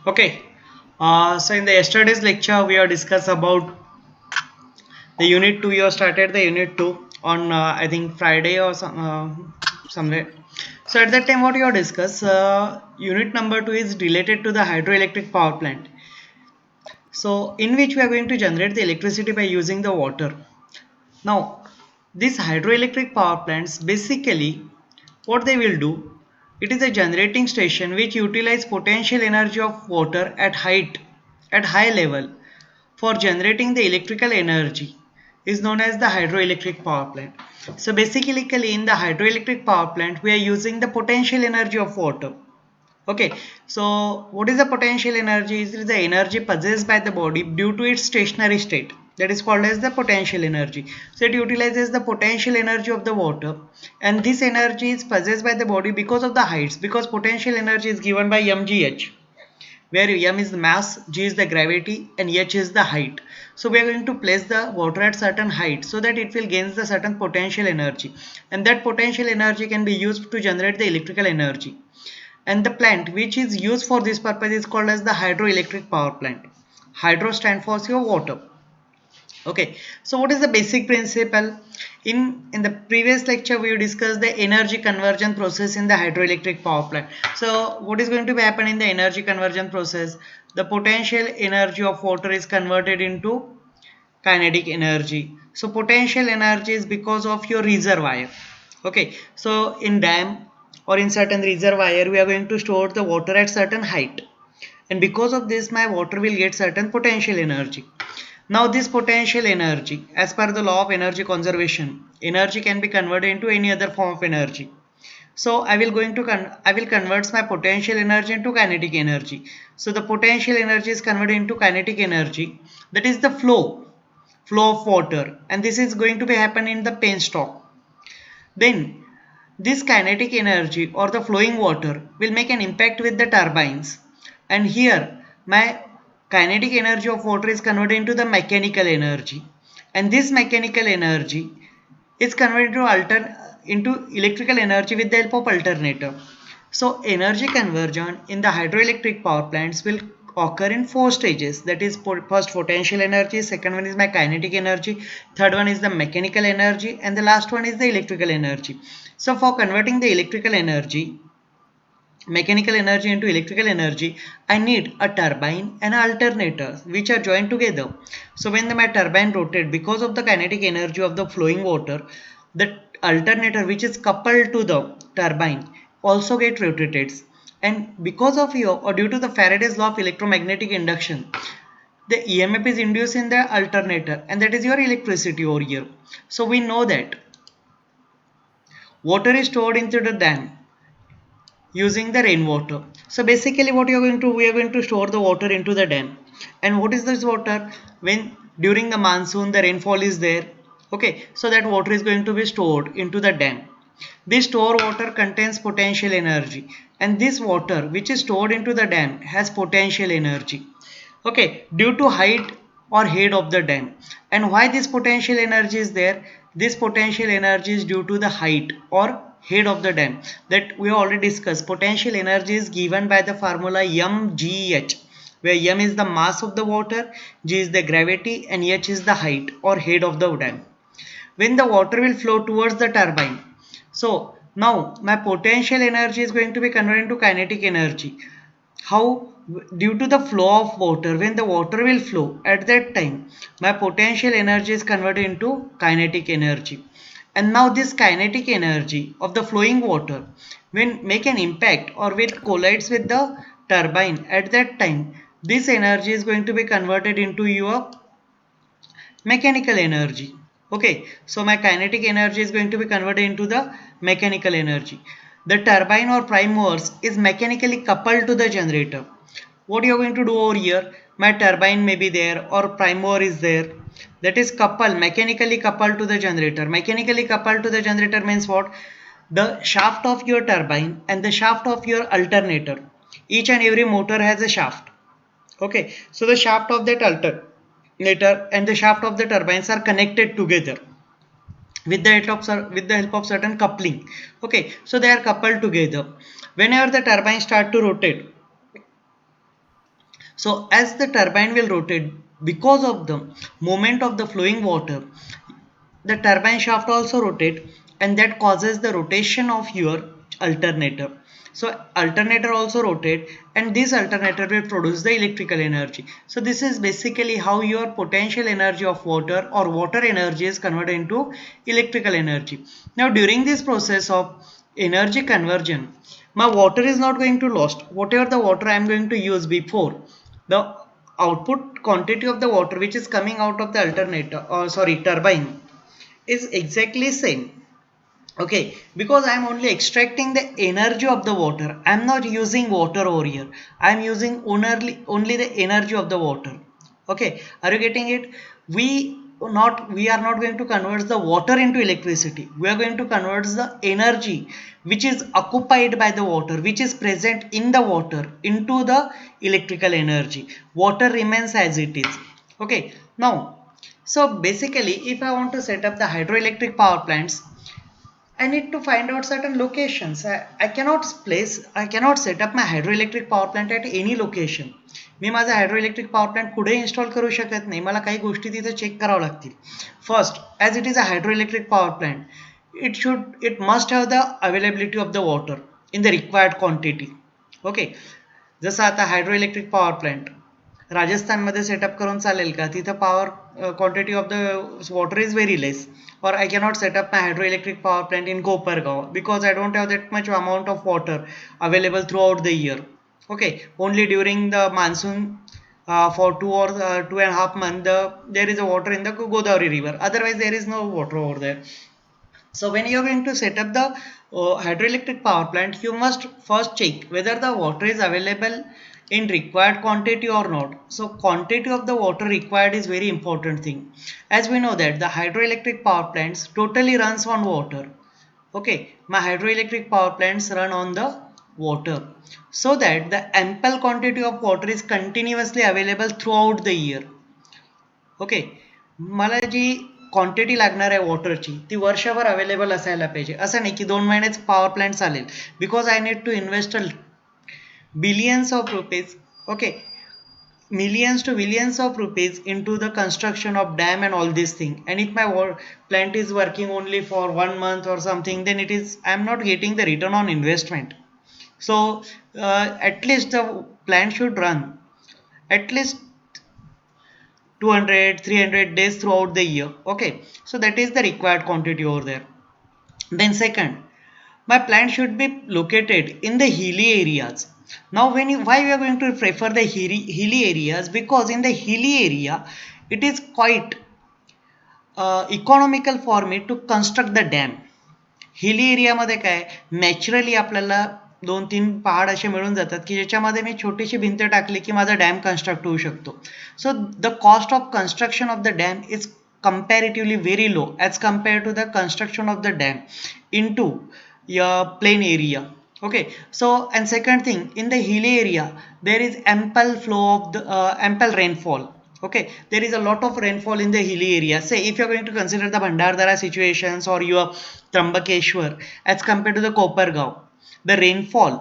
Okay. So in the yesterday's lecture, we have discussed about the unit two. You have started the unit two on I think Friday or somewhere. So at that time, what you have discussed, unit number two is related to the hydroelectric power plant. So in which we are going to generate the electricity by using the water. Now, these hydroelectric power plants basically what they will do, it is a generating station which utilize potential energy of water at high level for generating the electrical energy is known as the hydroelectric power plant. So basically in the hydroelectric power plant we are using the potential energy of water. Okay, so what is the potential energy? It is the energy possessed by the body due to its stationary state. That is called as the potential energy. So it utilizes the potential energy of the water, and this energy is possessed by the body because of the heights. Because potential energy is given by mgh, where m is the mass, g is the gravity, and h is the height. So we are going to place the water at certain height so that it will gain the certain potential energy, and that potential energy can be used to generate the electrical energy, and the plant which is used for this purpose is called as the hydroelectric power plant. Hydro stand for your water. Okay, so what is the basic principle? In the previous lecture we discussed the energy conversion process in the hydroelectric power plant. So what is going to be happen in the energy conversion process? The potential energy of water is converted into kinetic energy. So potential energy is because of your reservoir. Okay, so in dam or in certain reservoir we are going to store the water at certain height, and because of this my water will get certain potential energy. Now this potential energy, as per the law of energy conservation, energy can be converted into any other form of energy. So I will convert my potential energy into kinetic energy. So the potential energy is converted into kinetic energy, that is the flow of water, and this is going to be happen in the penstock. Then this kinetic energy or the flowing water will make an impact with the turbines, and here my kinetic energy of water is converted into the mechanical energy, and this mechanical energy is converted into electrical energy with the help of alternator. So energy conversion in the hydroelectric power plants will occur in four stages, that is first potential energy, second one is my kinetic energy, third one is the mechanical energy, and the last one is the electrical energy. So for converting the electrical energy, mechanical energy into electrical energy, I need a turbine and an alternator which are joined together. So when my turbine rotates, because of the kinetic energy of the flowing water, the alternator which is coupled to the turbine also get rotated, and because of your or due to the Faraday's law of electromagnetic induction, the EMF is induced in the alternator, and that is your electricity over here. So we know that water is stored into the dam using the rainwater. So basically what you are going to, we are going to store the water into the dam. And what is this water? When during the monsoon the rainfall is there, okay, so that water is going to be stored into the dam. This stored water contains potential energy, and this water which is stored into the dam has potential energy, okay, due to height or head of the dam. And why this potential energy is there? This potential energy is due to the height or head of the dam, that we already discussed. Potential energy is given by the formula mgh, where m is the mass of the water, g is the gravity, and h is the height or head of the dam. When the water will flow towards the turbine, so now my potential energy is going to be converted into kinetic energy. How? Due to the flow of water, when the water will flow at that time, my potential energy is converted into kinetic energy. And now this kinetic energy of the flowing water, when make an impact or when collides with the turbine, at that time this energy is going to be converted into your mechanical energy. Okay, so my kinetic energy is going to be converted into the mechanical energy. The turbine or prime movers is mechanically coupled to the generator. What you are going to do over here, my turbine may be there or prime mover is there, that is coupled, mechanically coupled to the generator. Mechanically coupled to the generator means what? The shaft of your turbine and the shaft of your alternator, each and every motor has a shaft. Okay, so the shaft of that alternator and the shaft of the turbines are connected together with the help of certain coupling. Okay, so they are coupled together. Whenever the turbine start to rotate, So as the turbine will rotate, because of the movement of the flowing water, the turbine shaft also rotate, and that causes the rotation of your alternator. So alternator also rotate, and this alternator will produce the electrical energy. So this is basically how your potential energy of water or water energy is converted into electrical energy. Now during this process of energy conversion, my water is not going to lost. Whatever the water I am going to use before, the output quantity of the water which is coming out of the alternator, or sorry, turbine, is exactly same. Okay, because I am only extracting the energy of the water. I am not using water over here. I am using only the energy of the water. Okay, are you getting it? We are not going to convert the water into electricity. We are going to convert the energy which is occupied by the water, which is present in the water, into the electrical energy. Water remains as it is. Okay, now, so basically, if I want to set up the hydroelectric power plants, I need to find out certain locations. I cannot set up my hydroelectric power plant at any location. मी माझा हायड्रोइलेक्ट्रिक power plant कुठे install करू शकत नाही. मला काही गोष्टी तिथे check करावं लागतील. First, as it is a hydroelectric power plant, it must have the availability of the water in the required quantity. Okay, जसं आता हायड्रोइलेक्ट्रिक पॉवर प्लांट राजस्थानमध्ये सेटअप करून चालेल का? तिथं power quantity of the water is very less. Or I cannot set up my hydroelectric power plant in Kopargaon because I don't have that much amount of water available throughout the year. Okay, only during the monsoon, for 2.5 months, there is a water in the Godavari river. Otherwise, there is no water over there. So when you are going to set up the hydroelectric power plant, you must first check whether the water is available in required quantity or not. So quantity of the water required is very important thing. As we know that the hydroelectric power plants totally runs on water. Okay, my hydroelectric power plants run on the water, so that the ample quantity of water is continuously available throughout the year. Okay, मला जी quantity लागणार आहे वॉटरची ती वर्षभर available असायला पाहिजे. असं नाही की 2 महिनेच पॉवर प्लांट चालेल. Because I need to invest billions of rupees, okay, millions to billions of rupees into the construction of dam and all these thing. And if my plant is working only for 1 month or something, then it is, I am not getting the return on investment. So at least the plant should run at least 200 300 days throughout the year. Okay, so that is the required quantity over there. Then second, my plant should be located in the hilly areas. Now why we are going to prefer the hilly areas? Because in the hilly area it is quite economical for me to construct the dam. हिली एरियामध्ये काय naturally आपल्याला 2-3 पहाड असे मिळून जातात की ज्याच्यामध्ये मी छोटीशी भिंत टाकली की माझा डॅम कन्स्ट्रक्ट होऊ शकतो. So the cost of construction of the dam is comparatively very low as compared to the construction of the dam into your plain area. Okay, so and second thing, in the hilly area there is ample flow of the ample rainfall. Okay, there is a lot of rainfall in the hilly area. Say if you are going to consider the Bhandardara situations or your Trambakeshwar as compared to the Kopargaon, the rainfall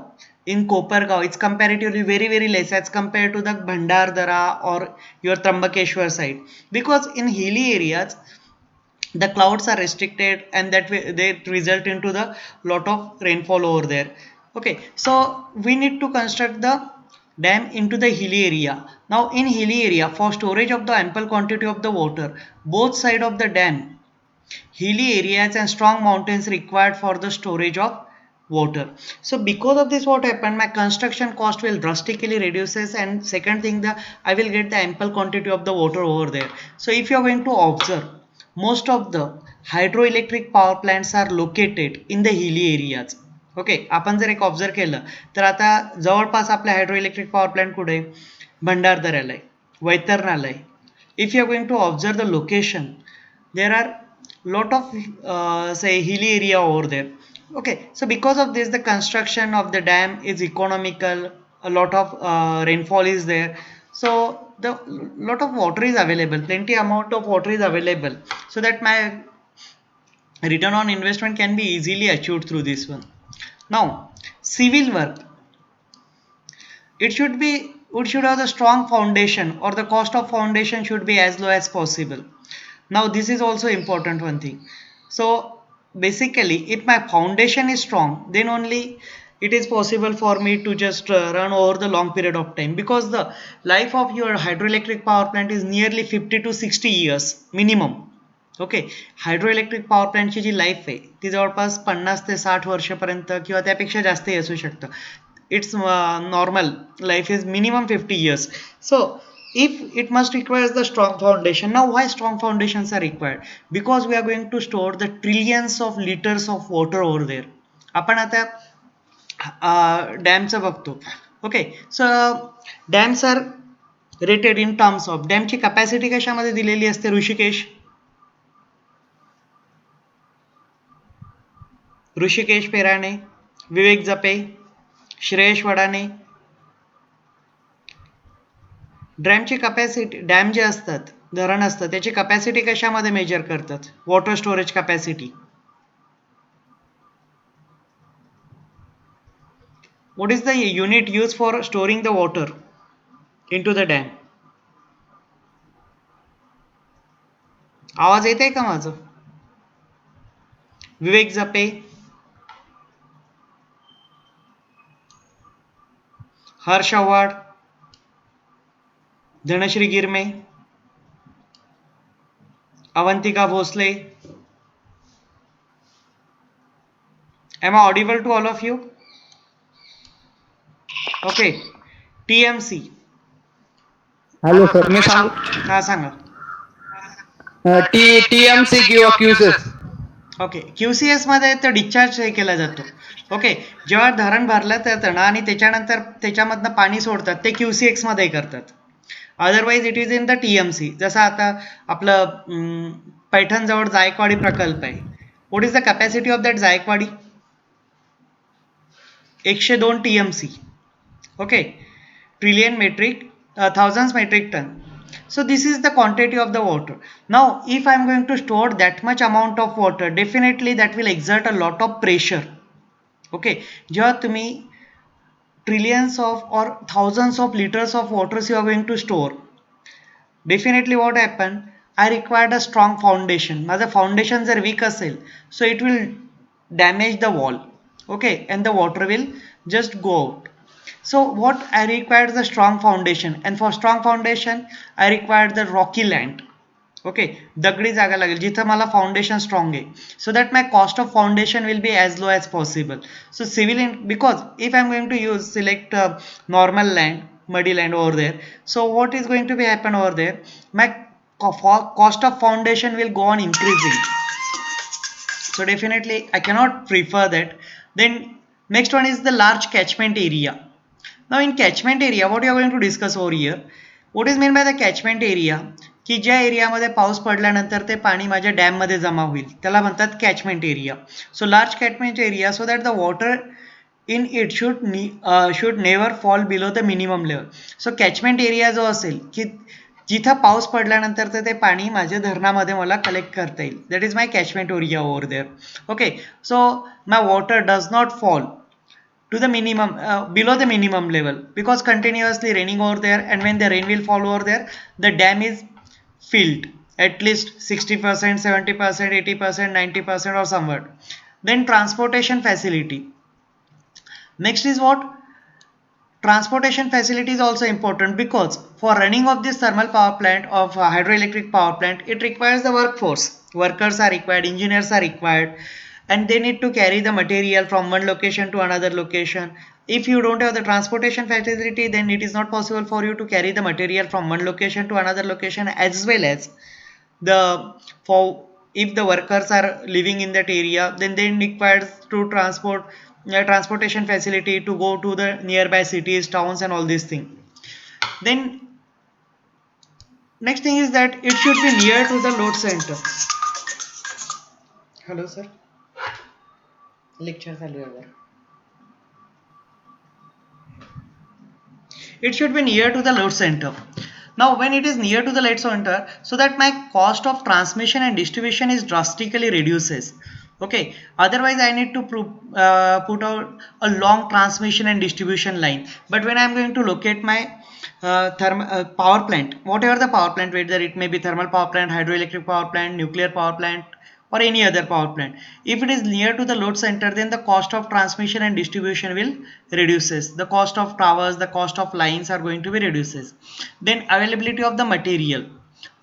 in Kopargaon it's comparatively very less as compared to the Bhandardara or your Trambakeshwar side, because in hilly areas the clouds are restricted and that way they result into the lot of rainfall over there. Okay, so we need to construct the dam into the hilly area. Now in hilly area, for storage of the ample quantity of the water, both side of the dam, hilly areas and strong mountains required for the storage of water. So because of this, what happened, my construction cost will drastically reduces, and second thing, the I will get the ample quantity of the water over there. So if you are going to observe, most of the hydroelectric power plants are located in the hilly areas. Okay, आपण जर एक observe केलं तर आता जवळपास आपल्या हायड्रोइलेक्ट्रिक power plant कुठे, भंडारदऱ्याला आहे, वैतरणाला आहे. If you are going to observe the location, there are lot of say hilly area over there. Okay, so because of this the construction of the dam is economical, a lot of rainfall is there, so the lot of water is available, plenty amount of water is available, so that my return on investment can be easily achieved through this one. Now civil work, it should be it should have the strong foundation, or the cost of foundation should be as low as possible. Now this is also important one thing. So basically if my foundation is strong, then only it is possible for me to just run over the long period of time, because the life of your hydroelectric power plant is nearly 50 to 60 years minimum. Okay, hydroelectric power प्लांटची जी life आहे ती जवळपास 50 ते 60 वर्षापर्यंत किंवा त्यापेक्षा जास्तही असू शकतं. It's normal life is minimum 50 years. So if it must requires the strong foundation. Now why strong foundations are required? Because we are going to store the trillions of liters of water over there. आपण आता डॅमचं बघतो. Okay, so dams are rated in terms of, डॅमची capacity कशामध्ये दिलेली असते ऋषिकेश? ऋषिकेश पेराणे, विवेक जपे, श्रेयश वडाने. डॅमची capacity, dam जे असतात, धरण असतं, त्याची कॅपॅसिटी कशामध्ये मेजर करतात? Water storage capacity. What is the unit used for storing the water into the dam? आवाज येत आहे का माझं? Vivek Jape, Harsh Avhad, Dhanashree Girme, Avantika Bhosale. Am I audible to all of you? Okay. TMC. Hello sir, मी सांगू? हा सांगा. TMC किंवा QCS. ओके, QCS मध्ये तर डिस्चार्ज हे केला जातो. ओके, जेव्हा धरण भरलं जातं ना आणि त्याच्यानंतर त्याच्यामधनं पाणी सोडतात ते QCX मध्ये करतात. Otherwise it is in the TMC. जसं आता आपलं पैठण जवळ जायकवाडी प्रकल्प आहे. What is the capacity of that Jayakwadi? 102 TMC. Okay, trillion metric, thousands metric ton. So this is the quantity of the water. Now if I am going to store that much amount of water, definitely that will exert a lot of pressure. Okay, जेव्हा तुम्ही trillions of or thousands of liters of water you are going to store, definitely what happen, I required a strong foundation. माझं foundation जर weak असेल, so it will damage the wall. Okay, and the water will just go out. So what I required the strong foundation, and for strong foundation I required the rocky land. Okay, दगडी जागा लागेल जिथं मला foundation strong आहे, so that my cost of foundation will be as low as possible. So civil, because if I am going to use select normal land, muddy land over there, so what is going to be happen over there, my cost of foundation will go on increasing. So definitely I cannot prefer that. Then next one is the large catchment area. Now in catchment area, what you are going to discuss over here, what is meant by the catchment area, की ज्या एरियामध्ये पाऊस पडल्यानंतर ते पाणी माझ्या dam मध्ये जमा होईल त्याला म्हणतात catchment area. So large catchment area, so that the water in it should never fall below the minimum level. So catchment area जो असेल की जिथं पाऊस पडल्यानंतर ते पाणी माझ्या धरणामध्ये मला कलेक्ट करता येईल, that is my catchment area over there. Okay, so my water does not fall to the minimum below the minimum level, because continuously raining over there, and when the rain will fall over there, the dam is filled at least 60%, 70%, 80%, 90% or somewhat. Then transportation facility. Next is what? Transportation facility is also important, because for running of this thermal power plant of hydroelectric power plant, it requires the workforce. Workers are required, engineers are required, and they need to carry the material from one location to another location. If you don't have the transportation facility, then it is not possible for you to carry the material from one location to another location, as well as the for if the workers are living in that area, then they require to transport transportation facility to go to the nearby cities, towns, and all these things. Then next thing is that it should be near to the load center. Hello sir, lecture चालू आहे. It should be near to the load center. Now when it is near to the load center, so that my cost of transmission and distribution is drastically reduces. Okay, otherwise I need to put out a long transmission and distribution line. But when I am going to locate my power plant, whatever the power plant, whether it may be thermal power plant, hydroelectric power plant, nuclear power plant, or any other power plant, if it is near to the load center, then the cost of transmission and distribution will reduces, the cost of towers, the cost of lines are going to be reduces. Then availability of the material.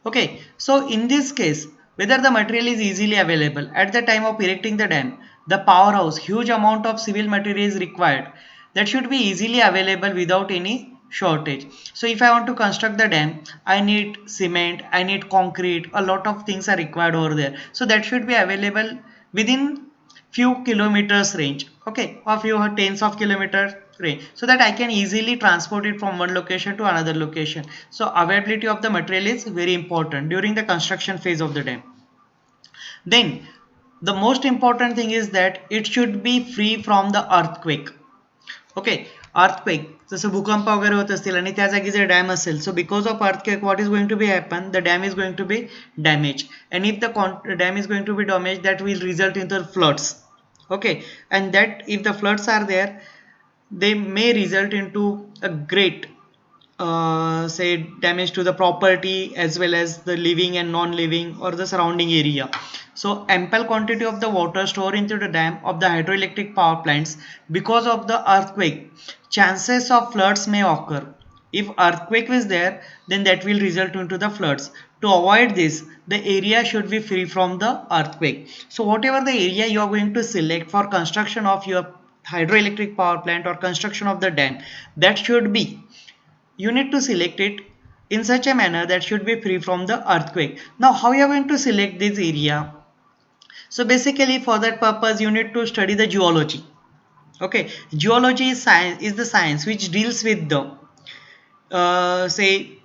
Okay, so in this case, whether the material is easily available at the time of erecting the dam, the powerhouse, huge amount of civil material is required, that should be easily available without any shortage. So if I want to construct the dam, I need cement, I need concrete, a lot of things are required over there. So that should be available within few kilometers range, okay, or few tens of kilometers range, so that I can easily transport it from one location to another location. So availability of the material is very important during the construction phase of the dam. Then the most important thing is that it should be free from the earthquake. Okay, earthquake, जसं भूकंप वगैरे होत असतील आणि त्या जागी जर dam असेल, so because of earthquake what is going to be happen, the dam is going to be damage, and if the dam is going to be damage, that will result in the floods. Okay, and that if the floods are there, they may result into a great say damage to the property as well as the living and non-living or the surrounding area. So ample quantity of the water stored into the dam of the hydroelectric power plants, because of the earthquake, chances of floods may occur. If earthquake is there, then that will result into the floods. To avoid this, the area should be free from the earthquake. So whatever the area you are going to select for construction of your hydroelectric power plant or construction of the dam, that should be, you need to select it in such a manner that should be free from the earthquake. Now how you are going to select this area? So basically for that purpose you need to study the geology. Okay, geology is science, is the science which deals with the say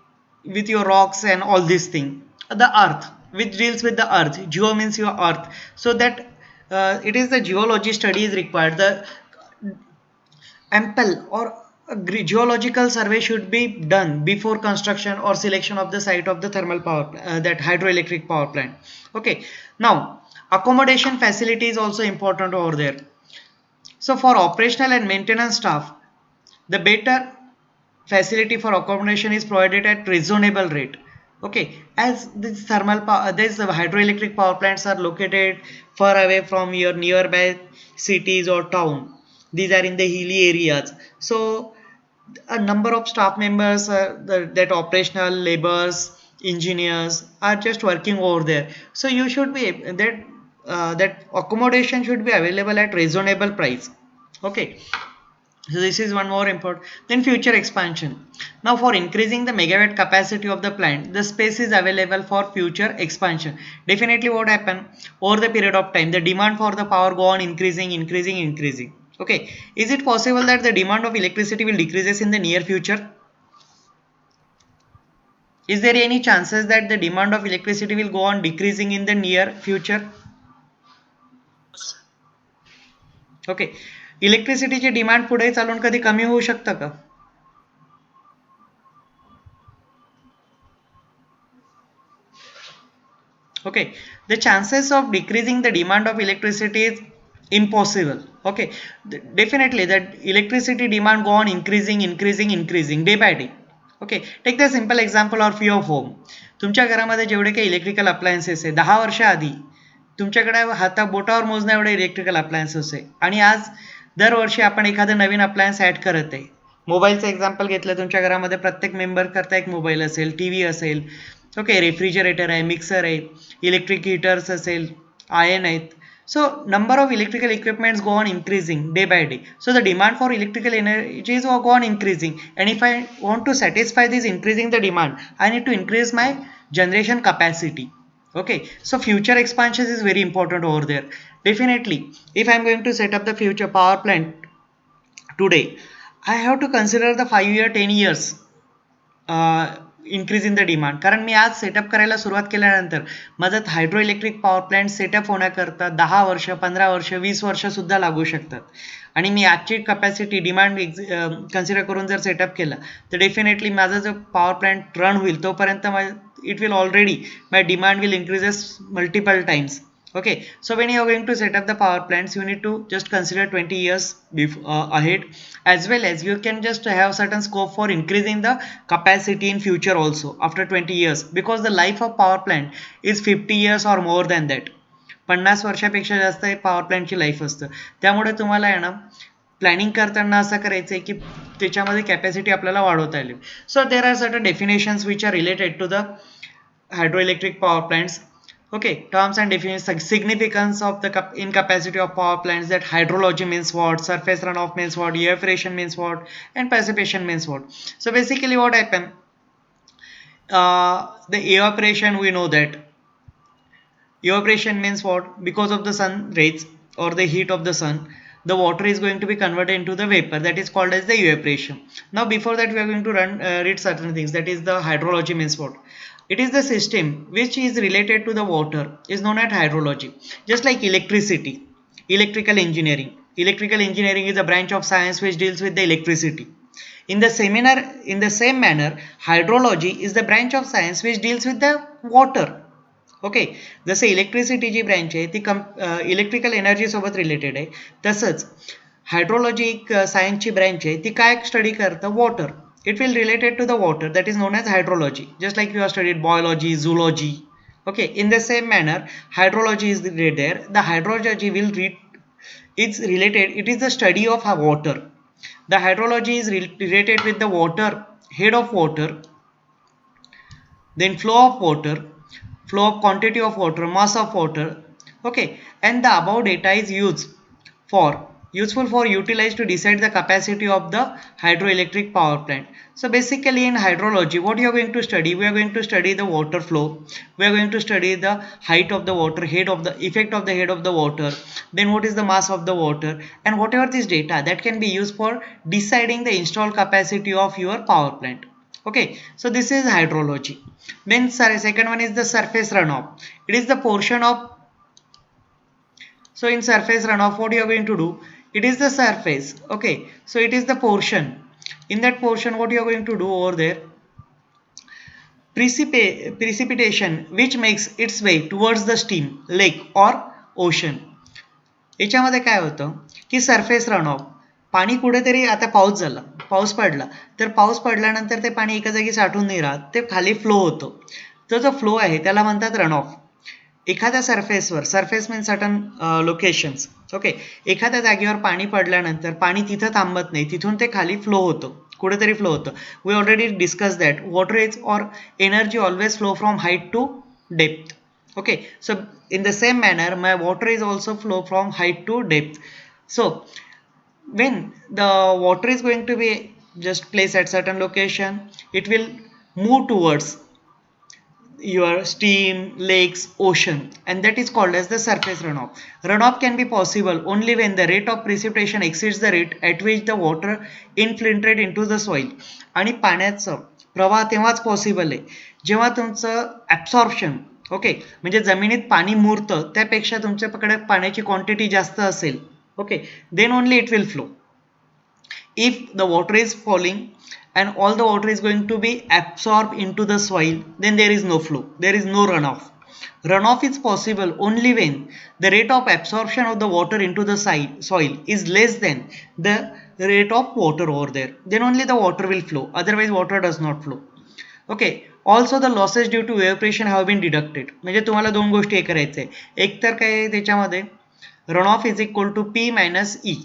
with your rocks and all these thing, the earth, which deals with the earth. Geo means your earth, so that it is the geology study is required. The ample or a geological survey should be done before construction or selection of the site of the thermal power that hydroelectric power plant. Okay, now accommodation facility is also important over there. So for operational and maintenance staff, the better facility for accommodation is provided at reasonable rate. Okay, as these these hydroelectric power plants are located far away from your nearby cities or town, these are in the hilly areas, so a number of staff members, that operational laborers, engineers are just working over there. So you should be that accommodation should be available at reasonable price. Okay, so this is one more important. Then future expansion. Now for increasing the megawatt capacity of the plant, the space is available for future expansion. Definitely what happen over the period of time, the demand for the power go on increasing. Okay, is it possible that the demand of electricity will decreases in the near future? Is there any chances that the demand of electricity will go on decreasing in the near future? Okay, इलेक्ट्रिसिटीची demand पुढे चालून कधी कमी होऊ शकतं का? Okay, the chances of decreasing the demand of electricity is impossible. Okay, definitely that electricity demand go on increasing day by day. Okay, take the simple example of your home. तुमच्या घरामध्ये जेवढे काही इलेक्ट्रिकल अप्लायन्सेस आहे 10 वर्ष आधी तुमच्याकडे हाता बोटावर मोजण्या एवढे इलेक्ट्रिकल अप्लायन्सेस आहे, आणि आज दरवर्षी आपण एखादं नवीन अप्लायन्स ऍड करत आहे. मोबाईलचं एक्झाम्पल घेतलं, तुमच्या घरामध्ये प्रत्येक मेंबर करता एक मोबाईल असेल, टीव्ही असेल, ओके, रेफ्रिजरेटर आहे, मिक्सर आहे, इलेक्ट्रिक हीटर्स असेल, आयन आहेत. So number of electrical equipments go on increasing day by day. So the demand for electrical energies will go on increasing, and if I want to satisfy this increasing the demand, I need to increase my generation capacity. Okay, so future expansion is very important over there. Definitely, if I am going to set up the future power plant today, I have to consider the 5 year 10 years increase in the demand. कारण मी आज setup करायला सुरुवात केल्यानंतर माझं hydro electric power plant setup होण्याकरता 10 वर्ष, 15 वर्ष, 20 वर्ष सुद्धा लागू शकतात. आणि मी आजची कपॅसिटी डिमांड कन्सिडर करून जर सेटअप केला तर डेफिनेटली माझा जो पॉवर प्लांट रन होईल तोपर्यंत it will already my demand will increases multiple times. Okay, so when you are going to set up the power plants, you need to just consider 20 years ahead, as well as you can just have certain scope for increasing the capacity in future also after 20 years, because the life of power plant is 50 years or more than that. 50 वर्षापेक्षा जास्त power प्लॅन्टची life असतं. त्यामुळे तुम्हाला आहे ना planning करताना असं करायचं आहे की त्याच्यामध्ये कॅपॅसिटी आपल्याला वाढवता येईल. So there are certain definitions which are related to the hydroelectric power plants. Okay, terms and definitions. Significance of the incapacity of power plants, that hydrology means what, surface runoff means what, evaporation means what, and precipitation means what. So basically what happened, the evaporation, we know that evaporation means what, because of the sun rays or the heat of the sun, the water is going to be converted into the vapor, that is called as the evaporation. Now before that we are going to read certain things, that is the hydrology means what. It is the system which is related to the water is known as hydrology. Just like electricity, electrical engineering. Electrical engineering is a branch of science which deals with the electricity. In the same manner, hydrology is the branch of science which deals with the water. Okay, जसं electricity जी branch आहे ती electrical energy सोबत related आहे, तसंच hydrology एक सायन्सची branch आहे ती काय स्टडी करतं, water. It will related to the water, that is known as hydrology, just like you are studied biology, zoology. Okay, in the same manner hydrology is there. The hydrology will it's related, it is the study of water. The hydrology is related with the water, head of water, then flow of water, flow of quantity of water, mass of water. Okay, and the above data is useful for utilized to decide the capacity of the hydroelectric power plant. So basically in hydrology what you are going to study, we are going to study the water flow, we are going to study the height of the water, head of the effect of the head of the water, then what is the mass of the water, and whatever this data that can be used for deciding the installed capacity of your power plant. Okay, so this is hydrology. Then second one is the surface runoff. It is the portion of, so in surface runoff what you are going to do, it is the surface. Okay, so it is the portion, in that portion what you are going to do over there, precipitation which makes its way towards the stream, lake or ocean. याच्यामध्ये काय होतं की surface runoff, पाणी कुठेतरी, आता पाऊस झाला, पाऊस पडला, तर पाऊस पडल्यानंतर ते पाणी एका जागी साठून नाही राहत, ते खाली फ्लो होतं. तो जो फ्लो आहे त्याला म्हणतात रनऑफ. एखाद्या सरफेसवर, surface means certain locations. Okay, एखाद्या जागेवर पाणी पडल्यानंतर पाणी तिथं थांबत नाही, तिथून ते खाली फ्लो होतं, कुठेतरी फ्लो होतं. We already discuss that water is or energy always flow from height to depth. Okay, so in the same manner my water is also flow from height to depth. So when the water is going to be just placed at certain location, it will move towards your stream, lakes, ocean, and that is called as the surface runoff. Runoff can be possible only when the rate of precipitation exceeds the rate at which the water infiltrates into the soil. आणि पाण्याचं प्रवाह तेव्हाच possible आहे जेव्हा तुमचं absorption, okay, म्हणजे जमिनीत पाणी मुरतं त्यापेक्षा तुमच्याकडे पाण्याची क्वांटिटी जास्त असेल, okay, then only it will flow. If the water is falling and all the water is going to be absorbed into the soil, then there is no flow, there is no runoff. Runoff is possible only when the rate of absorption of the water into the soil is less than the rate of water over there, then only the water will flow, otherwise water does not flow. Okay, also the losses due to evaporation have been deducted. म्हणजे तुम्हाला दोन गोष्टी हे करायचे आहे, एक तर काय त्याच्यामध्ये runoff is equal to P minus E,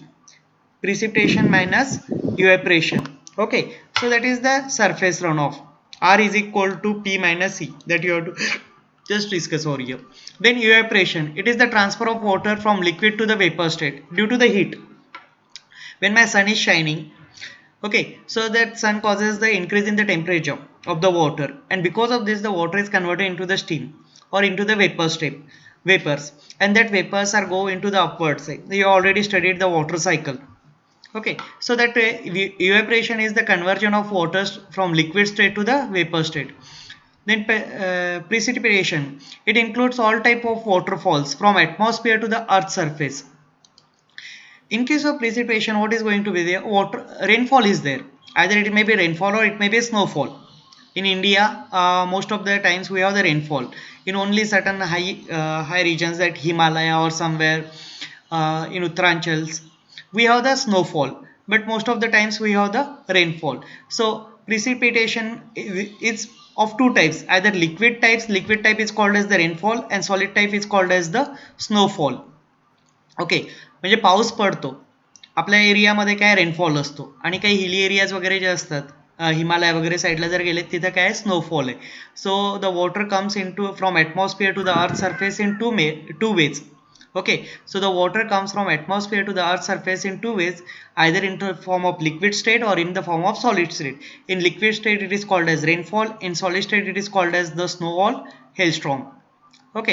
precipitation minus evaporation. Okay, so that is the surface runoff. R is equal to P minus E, that you have to just discuss over here. Then evaporation, it is the transfer of water from liquid to the vapor state due to the heat. When my sun is shining, okay, so that sun causes the increase in the temperature of the water, and because of this the water is converted into the steam or into the vapor state, vapors, and that vapors are go into the upward side. You already studied the water cycle. Okay, so that evaporation is the conversion of water from liquid state to the vapor state. Then precipitation, it includes all type of waterfalls from atmosphere to the earth's surface. In case of precipitation, what is going to be there, rainfall is there, either it may be rainfall or it may be snowfall. In India most of the times we have the rainfall. in only certain high regions like Himalaya or somewhere in Uttaranchals we have the snowfall, but most of the times we have the rainfall. So precipitation is of two types, either liquid type is called as the rainfall and solid type is called as the snowfall. Okay, म्हणजे पाऊस पडतो आपल्या एरियामध्ये काय rainfall असतो आणि काही hilly areas वगैरे जे असतात हिमालय वगैरे साईडला जर गेले तिथं काय स्नोफॉल आहे. So the water comes in to from atmosphere to the earth surface in two ways. Okay, so the water comes from atmosphere to the earth's surface in two ways, either in the form of liquid state or in the form of solid state. In liquid state it is called as rainfall, in solid state it is called as the snowfall, hailstorm. Okay,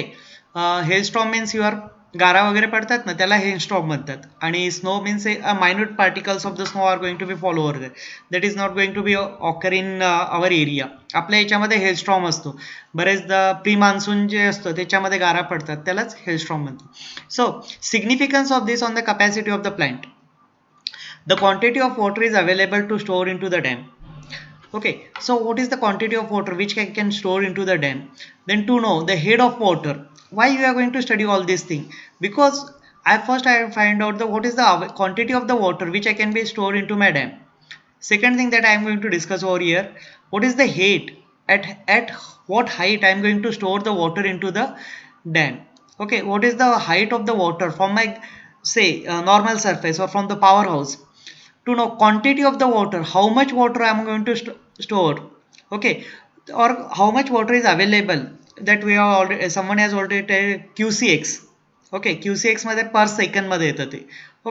hailstorm means your गारा वगैरे पडतात ना त्याला hailstorm म्हणतात आणि snow means minute particles of the snow are going to be follow over there, that is not going to be occur in our area. आपल्या याच्यामध्ये hailstorm असतो, बरेचदा प्री मान्सून जे असतं त्याच्यामध्ये गारा पडतात त्यालाच हेलस्टॉर्म म्हणतात. So significance of this on the capacity of the plant. The quantity of water is available to store into the dam. Okay, so what is the quantity of water which can store into the dam? Then to know the head of water, why we are going to study all these things? Because I find out the what is the quantity of the water which I can be stored into my dam. Second thing that I am going to discuss over here, what is the height, at what height I am going to store the water into the dam. Okay, what is the height of the water from my say normal surface or from the powerhouse. To know quantity of the water, how much water I am going to store, okay, or how much water is available, that we have already, someone has already told QCX. Okay, QCX मध्ये per second मध्ये येतं ते,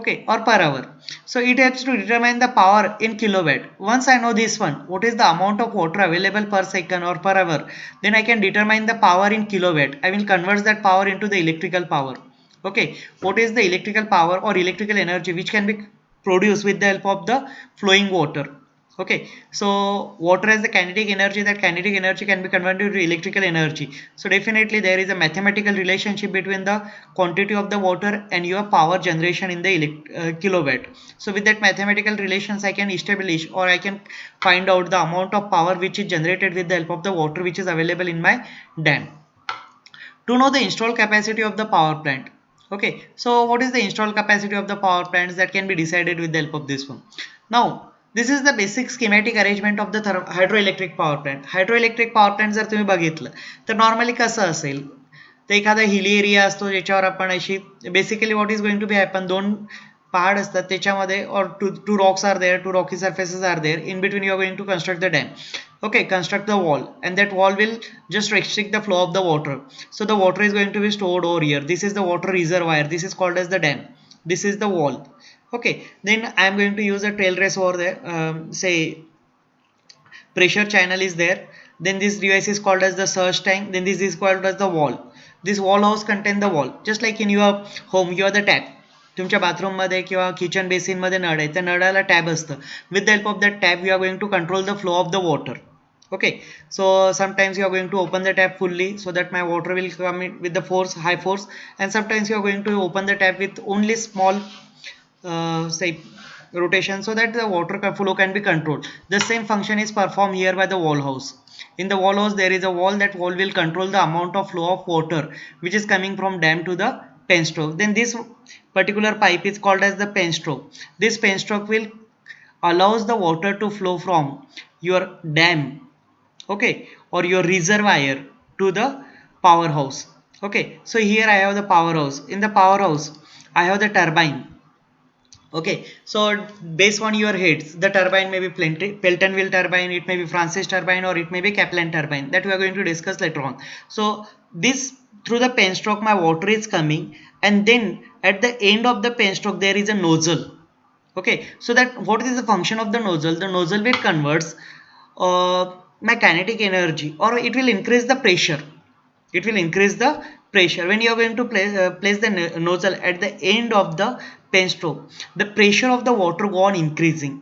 okay, or per hour. So it helps to determine the power in kilowatt. Once I know this one, what is the amount of water available per second or per hour, then I can determine the power in kilowatt. I will convert that power into the electrical power. Okay, what is the electrical power or electrical energy which can be produced with the help of the flowing water. Okay, so water has the kinetic energy, that kinetic energy can be converted to electrical energy. So definitely there is a mathematical relationship between the quantity of the water and your power generation in the kilowatt. So with that mathematical relations I can establish or I can find out the amount of power which is generated with the help of the water which is available in my dam. To know the installed capacity of the power plant. Okay, so what is the installed capacity of the power plants, that can be decided with the help of this one. Now this is the basic schematic arrangement of the hydroelectric power plant. Hydroelectric power plant जर तुम्ही बघितलं तर normally कसं असेल, तर एखादा hilly area असतो ज्याच्यावर आपण अशी basically what is going to be happen, दोन पहाड असतात त्याच्यामध्ये और two rocks are there, two rocky surfaces are there, in between you are going to construct the dam. Okay, construct the wall and that wall will just restrict the flow of the water. So the water is going to be stored over here. This is the water reservoir, this is called as the dam, this is the wall. Okay, then I am going to use a tail race over there, say pressure channel is there, then this device is called as the surge tank, then this is called as the wall. This wall house contain the wall, just like in your home you are the tap. तुमच्या bathroom मध्ये किंवा kitchen basin मध्ये नळ आहे, त्या नळाला tab असतं. With the help of that tab you are going to control the flow of the water. Okay, so sometimes you are going to open the tap fully so that my water will come in with the force, high force, and sometimes you are going to open the tap with only small say rotation so that the water flow can be controlled. The same function is performed here by the wall house. In the wall house there is a wall, that wall will control the amount of flow of water which is coming from dam to the penstroke. Then this particular pipe is called as the penstroke. This penstroke will allows the water to flow from your dam, okay, or your reservoir to the powerhouse. Okay, so here I have the powerhouse. In the powerhouse I have the turbine. Okay, so based on your heads, the turbine may be Pelton wheel turbine, it may be Francis turbine, or it may be Kaplan turbine, that we are going to discuss later on. So this, through the penstroke my water is coming, and then at the end of the penstroke there is a nozzle. Okay, so that what is the function of the nozzle? The nozzle will converts my kinetic energy, or it will increase the pressure. It will increase the pressure when you are going to place the nozzle at the end of the penstroke. The pressure of the water go on increasing.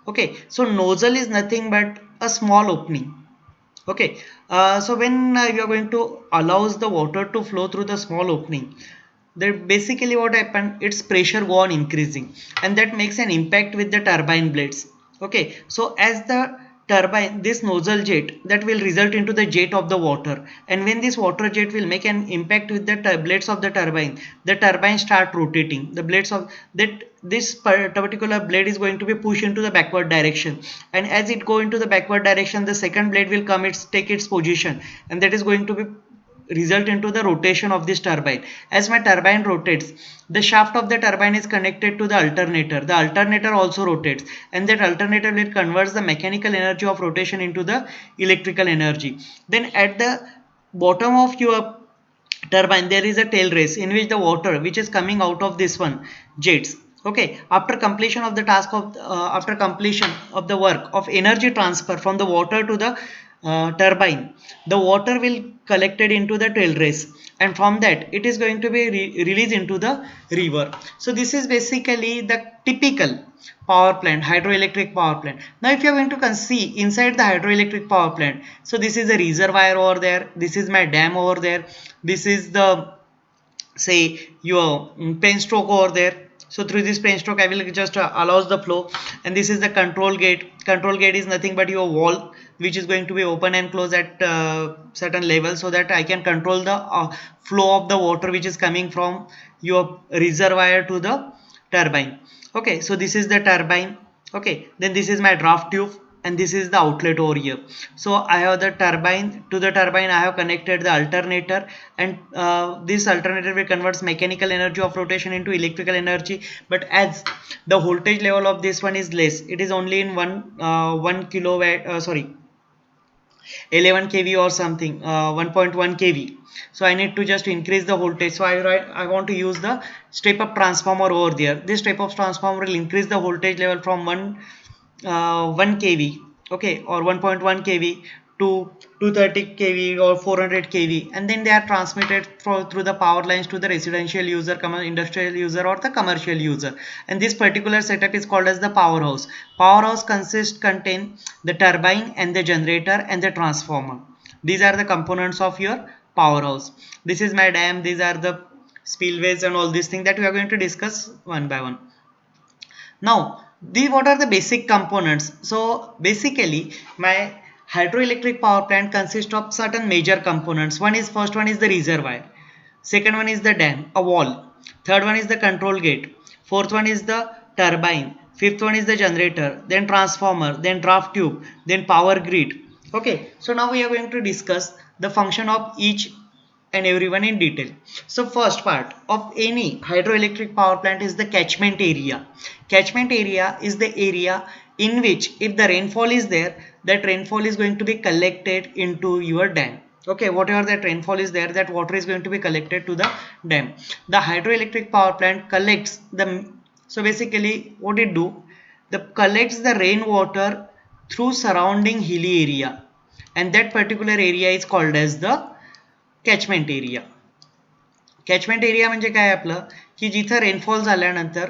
Okay, so nozzle is nothing but a small opening. Okay, so when you are going to allows the water to flow through the small opening, that basically what happened, its pressure go on increasing, and that makes an impact with the turbine blades. Okay, so as the turbine, this nozzle jet, that will result into the jet of the water, and when this water jet will make an impact with the blades of the turbine start rotating. The blades of that, this particular blade is going to be pushed into the backward direction, and as it go into the backward direction, the second blade will come, take its position, and that is going to be result into the rotation of this turbine. As my turbine rotates, the shaft of the turbine is connected to the alternator also rotates, and that alternator will converts the mechanical energy of rotation into the electrical energy. Then at the bottom of your turbine there is a tail race in which the water which is coming out of this one jets. Okay, after completion of the task of after completion of the work of energy transfer from the water to the turbine, the water will collected into the tail race, and from that it is going to be released into the river. So this is basically the typical power plant, hydroelectric power plant. Now if you are going to see inside the hydroelectric power plant, so this is a reservoir over there, this is my dam over there, this is the, say, your penstoke over there. So through this penstoke I will just allows the flow, and this is the control gate is nothing but your wall which is going to be open and close at certain level, so that I can control the flow of the water which is coming from your reservoir to the turbine. Okay, so this is the turbine. Okay, then this is my draft tube, and this is the outlet over here. So I have the turbine, to the turbine I have connected the alternator, and this alternator will converts mechanical energy of rotation into electrical energy. But as the voltage level of this one is less, it is only in 1 kilowatt, sorry, 11 kV or something, 1.1 kV. So I need to just increase the voltage. So I want to use the step up transformer over there. This step up transformer will increase the voltage level from 1 kV, okay, or 1.1 kV to 230 kV or 400 kV, and then they are transmitted through the power lines to the residential user, industrial user, or the commercial user. And this particular setup is called as the powerhouse. Powerhouse contain the turbine and the generator and the transformer. These are the components of your powerhouse. This is my dam, these are the spillways and all these things that we are going to discuss one by one. Now, what are the basic components? So basically my hydroelectric power plant consists of certain major components. First one is the reservoir, second one is the dam, a wall, third one is the control gate, fourth one is the turbine, fifth one is the generator, then transformer, then draft tube, then power grid. Okay, so now we are going to discuss the function of each and everyone in detail. So first part of any hydroelectric power plant is the catchment area. Catchment area is the area in which if the rainfall is there, that rainfall is going to be collected into your dam. Okay, whatever that rainfall is there, that water is going to be collected to the dam. The hydroelectric power plant collects the, so basically what it do, the collects the rainwater through surrounding hilly area, and that particular area is called as the catchment area. Catchment area म्हणजे काय आपलं, की जिथं rainfall झाल्यानंतर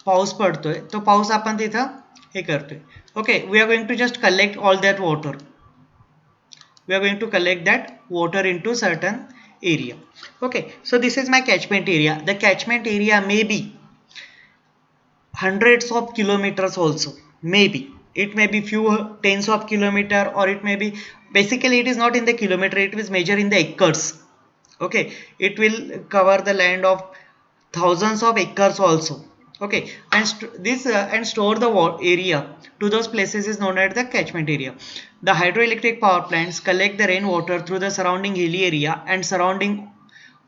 पाऊस पडतोय, तो पाऊस आपण तिथं हे करतोय. Okay, we are going to just collect all that water, we are going to collect that water into certain area. Okay, so this is my catchment area. The catchment area may be hundreds of kilometers also, maybe it may be few tens of kilometer, or it may be, basically it is not in the kilometer, it is measured in the acres. Okay, it will cover the land of thousands of acres also. Okay, and and store the area to those places is known as the catchment area. The hydroelectric power plants collect the rainwater through the surrounding hilly area, and surrounding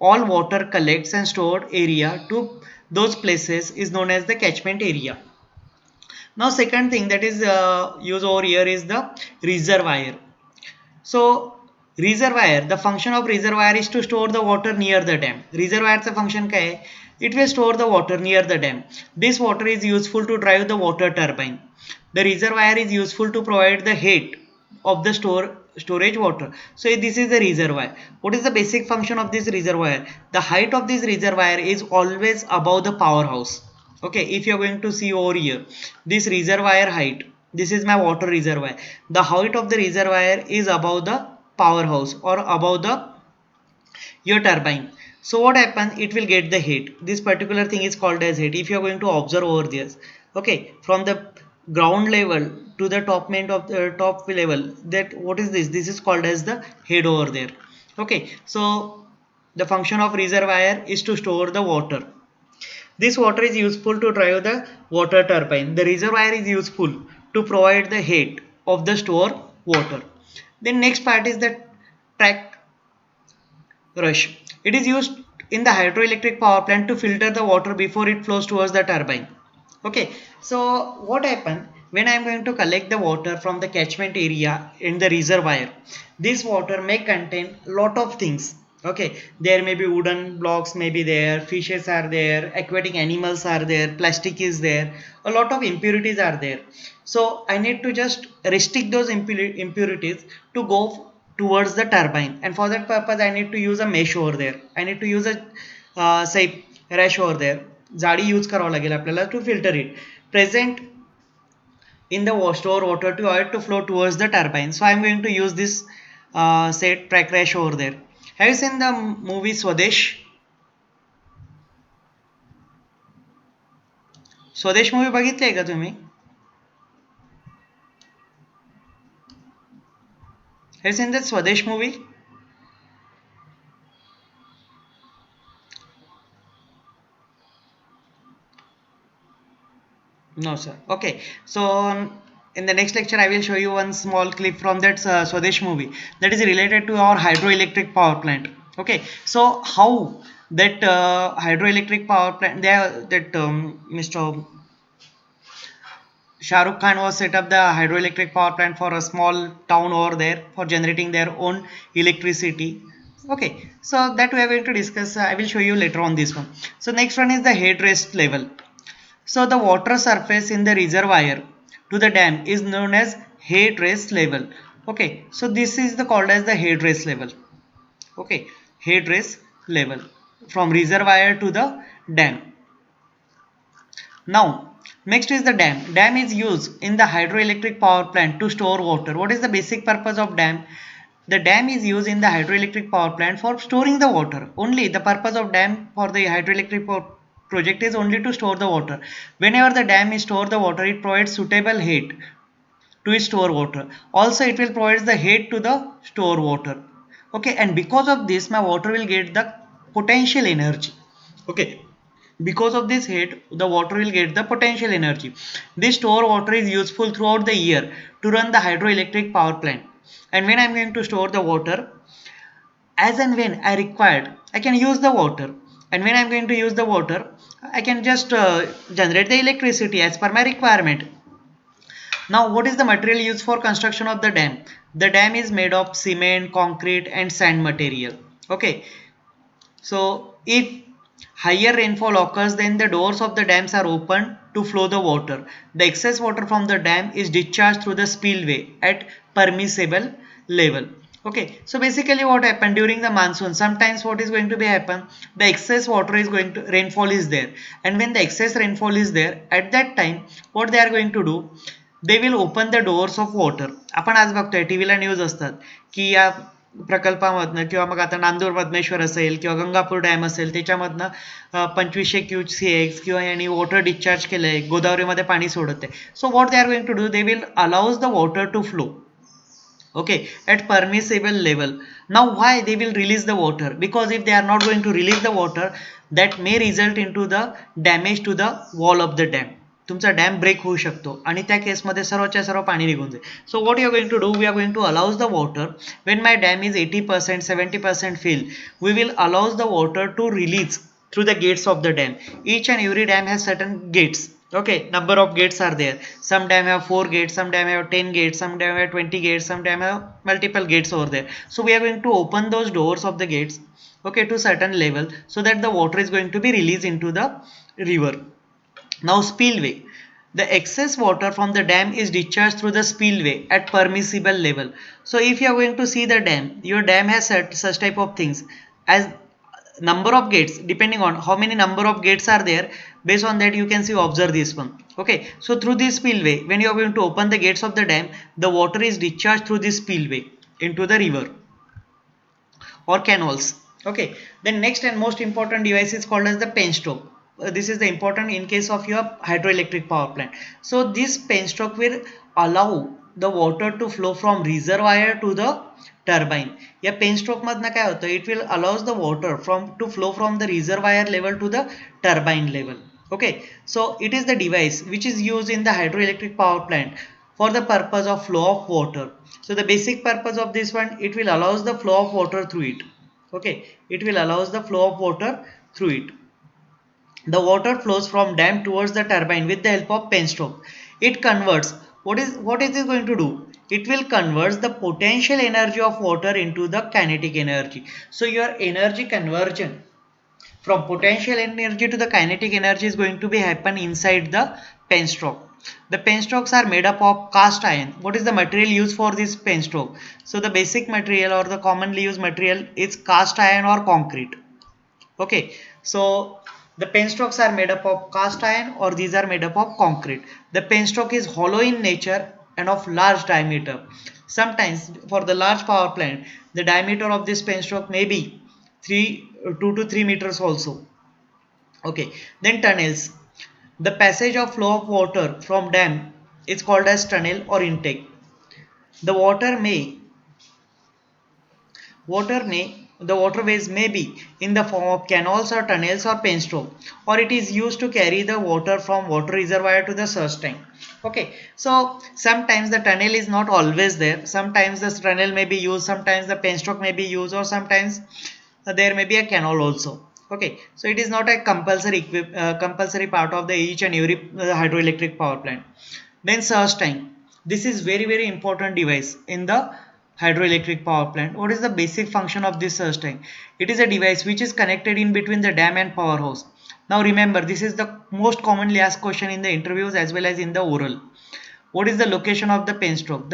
all water collects and stored area to those places is known as the catchment area. Now second thing that is used over here is the reservoir. So reservoir, the function of reservoir is to store the water near the dam. Reservoir चा function काय आहे? It will store the water near the dam. This water is useful to drive the water turbine. The reservoir is useful to provide the heat of the storage water. So this is the reservoir. What is the basic function of this reservoir? The height of this reservoir is always above the powerhouse. Okay, if you are going to see over here, this reservoir height, this is my water reservoir. The height of the reservoir is above the powerhouse or above the your turbine. So what happens? It will get the heat. This particular thing is called as heat. If you are going to observe over this, okay, from the ground level to the top main of the top level, that what is this is called as the head over there. Okay, so the function of reservoir is to store the water. This water is useful to drive the water turbine. The reservoir is useful to provide the heat of the store water. Then next part is the track rush. It is used in the hydroelectric power plant to filter the water before it flows towards the turbine. Okay, so what happens when I am going to collect the water from the catchment area in the reservoir? This water may contain lot of things. Okay, there may be wooden blocks, maybe there, fishes are there, aquatic animals are there, plastic is there, a lot of impurities are there. So I need to just restrict those impurities to go towards the turbine, and for that purpose I need to use a mesh over there. I need to use a say rash over there, जाडी use करावं लागेल आपल्याला to filter it present in the store water to it to flow towards the turbine. So I am going to use this say track rash over there. Have you seen the movie Swadesh? स्वदेश movie बघितली आहे का तुम्ही? Have you seen that Swadesh movie? No, sir. Okay. So in the next lecture, I will show you one small clip from that Swadesh movie that is related to our hydroelectric power plant. Okay. So how that hydroelectric power plant, that Mr. Shah Rukh Khan was set up the hydroelectric power plant for a small town over there for generating their own electricity. Okay, so that we are going to discuss. I will show you later on this one. So next one is the head rest level. So the water surface in the reservoir to the dam is known as head rest level. Okay, so this is the called as the head rest level. Okay, head rest level from reservoir to the dam. Now, next is the dam. Dam is used in the hydroelectric power plant to store water. What is the basic purpose of dam? The dam is used in the hydroelectric power plant for storing the water. Only the purpose of dam for the hydroelectric power project is only to store the water. Whenever the dam is store the water, it provides suitable heat to store water. Also, it will provide the heat to the store water. Okay, and because of this, my water will get the potential energy. Okay, because of this heat, the water will get the potential energy. This store water is useful throughout the year to run the hydroelectric power plant. And when I am going to store the water, as and when I required, I can use the water. And when I am going to use the water, I can just generate the electricity as per my requirement. Now, what is the material used for construction of the dam? The dam is made of cement, concrete and sand material. Okay, so if higher rainfall occurs, then the doors of the dams are opened to flow the water. The excess water from the dam is discharged through the spillway at permissible level. Okay, so basically what happened during the monsoon, sometimes what is going to be happen, the excess water is going to, rainfall is there, and when the excess rainfall is there, at that time what they are going to do, they will open the doors of water. आपण आज बघतोय टीव्हीला news असतात की या प्रकल्पामधनं किंवा मग आता नांदूर पद्मेश्वर असेल किंवा गंगापूर डॅम असेल त्याच्यामधनं 2500 क्यूसेक्स किंवा यांनी वॉटर डिस्चार्ज केलंय, गोदावरीमध्ये पाणी सोडत आहे. So what they are going to do, they will allows the water to flow, okay, at permissible level. Now why they will release the water? Because if they are not going to release the water, that may result into the damage to the wall of the dam. तुमचा dam break होऊ शकतो आणि त्या केसमध्ये सर्वच्या सर्व पाणी निघून जाईल. So what you are going to do, we are going to allows the water when my dam is 80% 70% fill, we will allows the water to release through the gates of the dam. Each and every dam has certain gates. Okay, number of gates are there. Some dam have 4 gates, some dam have 10 gates, some dam have 20 gates, some dam have multiple gates over there. So we are going to open those doors of the gates, okay, to certain level, so that the water is going to be released into the river. Now spillway, the excess water from the dam is discharged through the spillway at permissible level. So if you are going to see the dam, your dam has such type of things as number of gates. Depending on how many number of gates are there, based on that you can see, observe this one. Okay, so through this spillway, when you are going to open the gates of the dam, the water is discharged through this spillway into the river or canals. Okay, then next and most important device is called as the penstock. this is the important in case of your hydroelectric power plant. So this pen stroke will allow the water to flow from reservoir to the turbine. या pen stroke मधनं काय होतं, it will allows the water to flow from the reservoir level to the turbine level. Okay, so it is the device which is used in the hydroelectric power plant for the purpose of flow of water. So the basic purpose of this one, it will allows the flow of water through it. Okay, it will allows the flow of water through it. The water flows from dam towards the turbine with the help of penstroke. It converts, what is it going to do? It will convert the potential energy of water into the kinetic energy. So your energy conversion from potential energy to the kinetic energy is going to be happen inside the penstroke. The penstrokes are made up of cast iron. What is the material used for this penstroke? So the basic material or the commonly used material is cast iron or concrete. Okay, so the penstrokes are made up of cast iron or these are made up of concrete. The penstroke is hollow in nature and of large diameter. Sometimes for the large power plant, the diameter of this penstroke may be 2 to 3 meters also. Okay, then tunnels. The passage of flow of water from dam is called as tunnel or intake. The the waterways may be in the form of canals or tunnels or penstoke, or it is used to carry the water from water reservoir to the surge tank. Okay, so sometimes the tunnel is not always there. Sometimes the tunnel may be used, sometimes the penstoke may be used, or sometimes there may be a canal also. Okay, so it is not a compulsory part of the each and every hydroelectric power plant. Then surge tank. This is very important device in the hydroelectric power plant. What is the basic function of this surge tank? It is a device which is connected in between the dam and powerhouse. Now remember, this is the most commonly asked question in the interviews as well as in the oral. What is the location of the penstroke?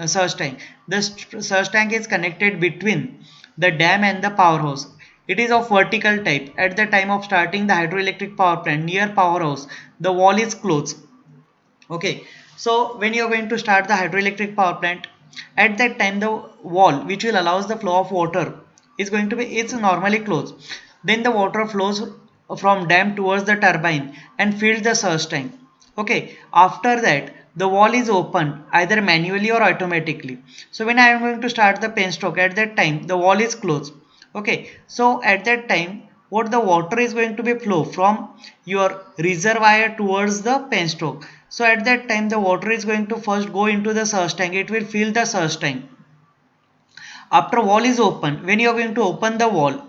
Surge tank. The surge tank is connected between the dam and the powerhouse. It is of vertical type. At the time of starting the hydroelectric power plant near powerhouse, the wall is closed. Okay, so when you are going to start the hydroelectric power plant, at that time the wall which will allows the flow of water is going to be, it's normally closed. Then the water flows from dam towards the turbine and fills the surge tank. Okay, after that the wall is open either manually or automatically. So when I am going to start the penstroke, at that time the wall is closed. Okay, so at that time what the water is going to be flow from your reservoir towards the penstroke. So at that time the water is going to first go into the surge tank. It will fill the surge tank. After wall is open, when you are going to open the wall,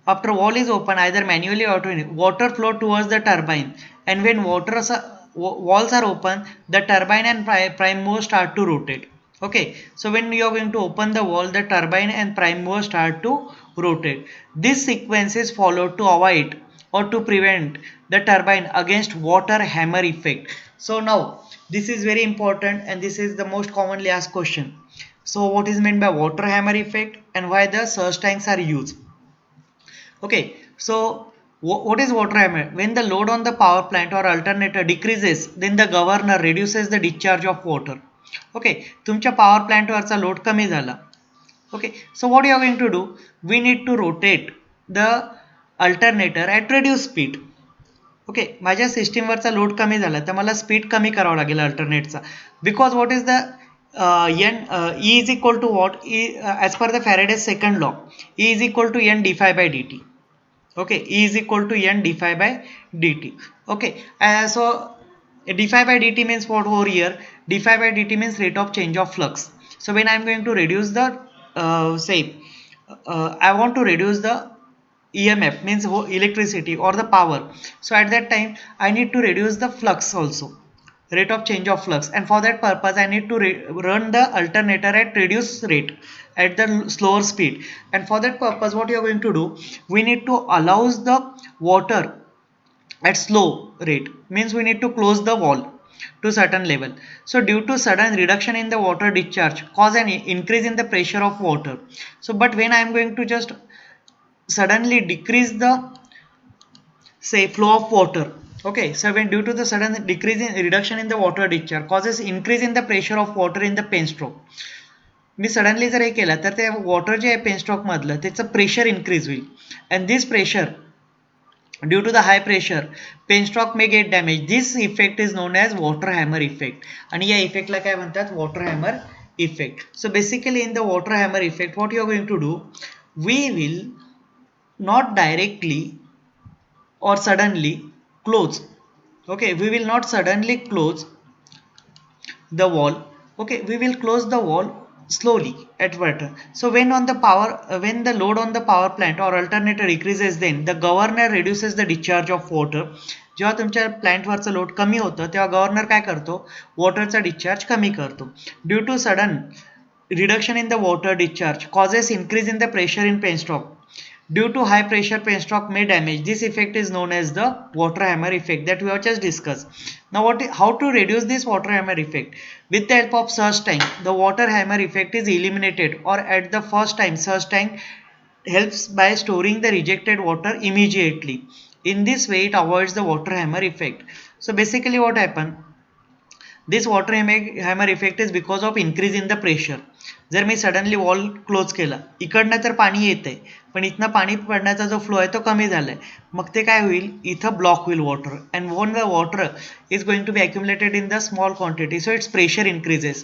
after wall is open either manually or automatically, water flow towards the turbine, and when walls are open, the turbine and prime mover start to rotate. Okay, so when you are going to open the wall, the turbine and prime mover start to rotate. This sequence is followed to avoid or to prevent the turbine against water hammer effect. So now this is very important and this is the most commonly asked question. So what is meant by water hammer effect and why the surge tanks are used? Okay, so what is water hammer? When the load on the power plant or alternator decreases, then the governor reduces the discharge of water. Okay, तुमच्या power plant वरचा load कमी झाला. Okay, so what you are going to do? We need to rotate the alternator at reduced speed. Okay, माझ्या सिस्टीमवरचा load कमी झाला तर मला speed कमी करावा लागेल अल्टरनेटचा. Because what is the N E is equal to what as per the Faraday's second law, E is equal to N D phi by D T. Okay, E is equal to N D phi by D T. Okay, so D phi by D T means what over here? D phi by dt means rate of change of flux. So when I am going to reduce the I want to reduce the EMF means electricity or the power. So at that time I need to reduce the flux also, rate of change of flux, and for that purpose I need to run the alternator at reduced rate at the slower speed. And for that purpose what you are going to do, we need to allows the water at slow rate, means we need to close the wall to certain level. So due to sudden reduction in the water discharge cause an increase in the pressure of water. So but when I am going to just suddenly decrease the flow of water, okay, so when due to the sudden decrease in reduction in the water discharge causes increase in the pressure of water in the pen stroke. Me suddenly जर हे केलं तर ते water जे आहे pen stroke मधलं त्याचं pressure increase होईल. And this pressure due to the high pressure penstock may get damaged. This effect is known as water hammer effect. आणि या इफेक्टला काय म्हणतात? water hammer effect. So basically in the water hammer effect what you are going to do, we will not directly or suddenly close. Okay, we will not suddenly close the wall. Okay, we will close the wall slowly at water. So when on the power when the load on the power plant or alternator decreases, then the governor reduces the discharge of water. जेव्हा तुमच्या प्लॅन्टवरचं load कमी होतं तेव्हा governor काय करतो? वॉटरचा discharge कमी करतो. Due to sudden reduction in the water discharge causes increase in the pressure in penstock. Due to high pressure, penstock may damage. This effect is known as the water hammer effect that we have just discussed. Now how to reduce this water hammer effect? With the help of surge tank, the water hammer effect is eliminated, or at the first time surge tank helps by storing the rejected water immediately. In this way it avoids the water hammer effect. So basically what happened, this water hammer effect is because of increase in the pressure. जर मी suddenly wall close केला, इकडनं तर पाणी येत आहे पण इथनं पाणी पडण्याचा जो फ्लो आहे तो कमी झालाय, मग ते काय होईल, इथं ब्लॉक होईल water, and when the water is going to be accumulated in the small quantity, so its pressure increases,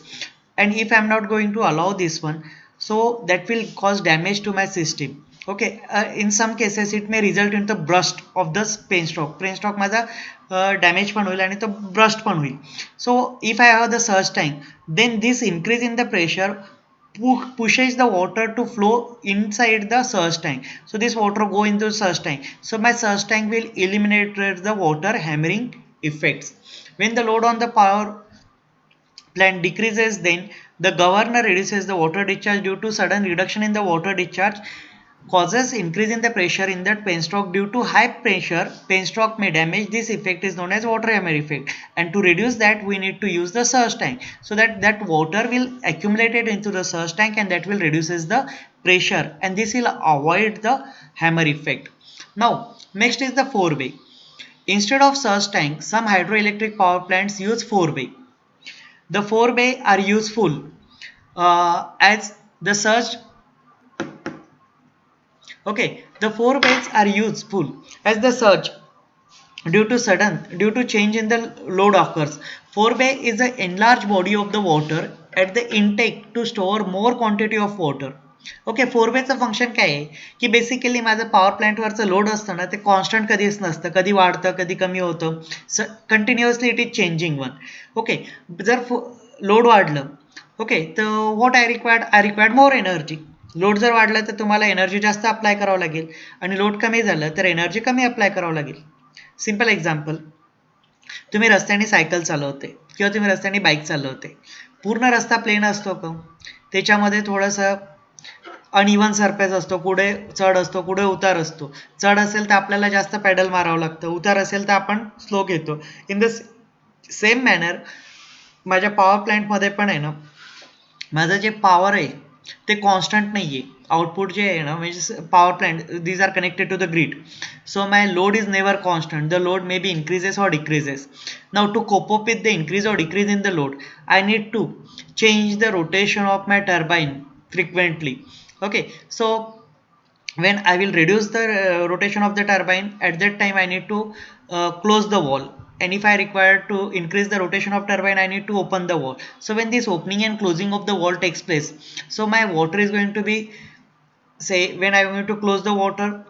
and if I am not going to allow this one, so that will cause damage to my system. Okay, in some cases it may result in the burst of the penstock माझा damage पण होईल आणि तो burst पण होईल. So if I have the surge tank, then this increase in the pressure pushes the water to flow inside the surge tank. So this water go into surge tank. So my surge tank will eliminate the water hammering effects. When the load on the power plant decreases, then the governor reduces the water discharge. Due to sudden reduction in the water discharge causes increase in the pressure in that penstock. Due to high pressure, penstock may damage. This effect is known as water hammer effect, and to reduce that we need to use the surge tank, so that water will accumulate it into the surge tank, and that will reduces the pressure, and this will avoid the hammer effect. Now next is the forebay. Instead of surge tank, some hydroelectric power plants use forebay. The forebay are useful as the surge. Okay, the forebays are useful as the surge due to change in the load occurs. Forebay is an enlarged body of the water at the intake to store more quantity of water. Okay, फोरवेचं function काय आहे की basically माझं power प्लांटवरचं load असतं ना, ते constant कधीच नसतं, कधी वाढतं कधी कमी होतं, continuously it is changing one. Okay, जर लोड वाढलं, ओके, तर what I required more energy. Load जर वाढला तर तुम्हाला एनर्जी जास्त अप्लाय करावं लागेल, आणि लोड कमी झालं तर एनर्जी कमी अप्लाय करावं लागेल. सिंपल एक्झाम्पल, तुम्ही रस्त्याने सायकल चालवते किंवा तुम्ही रस्त्याने बाईक चालवते, पूर्ण रस्ता प्लेन असतो का? त्याच्यामध्ये थोडंसं अनइवन सरफेस असतो, कुठे चढ असतो कुठे उतार असतो. चढ असेल तर आपल्याला जास्त पॅडल मारावं लागतं, उतार असेल तर आपण स्लो घेतो. इन द सेम मॅनर माझ्या पॉवर प्लांटमध्ये पण आहे ना, माझं जे पॉवर आहे ते कॉन्स्टंट नाही आहे. आउटपुट जे आहे ना, म्हणजे power plant these are connected to the grid, so my load is never constant. The load maybe increases or decreases. Now to cope up with the increase or decrease in the load, I need to change the rotation of my turbine frequently. Okay, so when I will reduce the rotation of the turbine, at that time I need to close the wall, and if I require to increase the rotation of turbine, I need to open the wall. So when this opening and closing of the wall takes place, so my water is going to be, say when I am going to close the water,